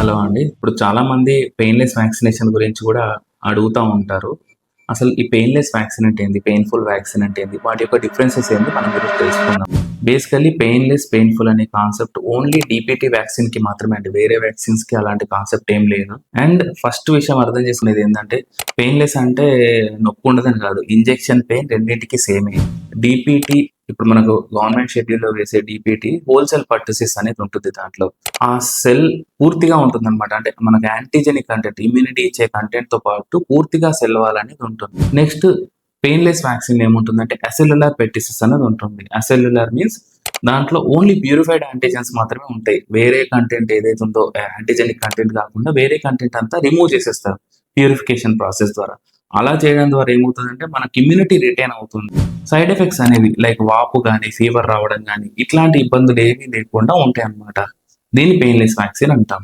Hello అండి. ఇప్పుడు చాలామంది పెయిన్‌లెస్ వ్యాక్సినేషన్ గురించి గూడా అడుగుతా ఉంటారు. అసలు ఈ పెయిన్‌లెస్ వ్యాక్సిన్ అంటే ఏంది? పెయిన్‌ఫుల్ వ్యాక్సిన్ అంటే ఏంది? వాటి యొక్క డిఫరెన్సెస్ ఏంది? మనం ఈరోజు తెలుసుకుందాం. బేసికల్లీ పెయిన్‌లెస్, పెయిన్‌ఫుల్ అనే కాన్సెప్ట్ ఓన్లీ డీపీటీ వ్యాక్సిన్‌కి మాత్రమే అండి. వేరే వ్యాక్సిన్స్‌కి అలాంటి కాన్సెప్ట్ ఏం లేదు. అండ్ ఫస్ట్ విషయం అర్థం చేసుకునేది ఏందంటే పెయిన్‌లెస్ అంటే నొప్పి ఉండదని కాదు. ఇంజెక్షన్ పెయిన్ రెండింటికి సేమే. డీపీటీ ఇప్పుడు మనకు గవర్నమెంట్ షెడ్యూల్‌లో వేసే డీపీటీ హోల్ సెల్ పర్టూసిస్ అనేది ఉంటుంది దాంట్లో. ఆ సెల్ పూర్తిగా ఉంటుందన్నమాట. అంటే మనకి యాంటీజెనిక్ కంటెంట్, ఇమ్యూనిటీ ఇచ్చే కంటెంట్‌తో పాటు పూర్తిగా సెల్ వాల్ అనేది ఉంటుంది. నెక్స్ట్ పెయిన్‌లెస్ వ్యాక్సిన్‌లో ఏముంటుందంటే అసెల్యులార్ పెర్టిసిస్ అనేది ఉంటుంది. అసెల్యులార్ మీన్స్ దాంట్లో ఓన్లీ ప్యూరిఫైడ్ యాంటిజెన్స్ మాత్రమే ఉంటాయి. వేరే కంటెంట్ ఏదైతే ఉందో యాంటిజెనిక్ కంటెంట్ కాకుండా వేరే కంటెంట్ అంతా రిమూవ్ చేసేస్తారు ప్యూరిఫికేషన్ ప్రాసెస్ ద్వారా. అలా చేయడం ద్వారా ఏమవుతుందంటే మనకి ఇమ్యూనిటీ రిటైన్ అవుతుంది. సైడ్ ఎఫెక్ట్స్ అనేవి లైక్ వాపు గాని, ఫీవర్ రావడం గాని ఇట్లాంటి ఇబ్బందులు ఏమీ లేకుండా ఉంటాయన్నమాట. దీన్ని పెయిన్‌లెస్ వ్యాక్సిన్ అంటాం.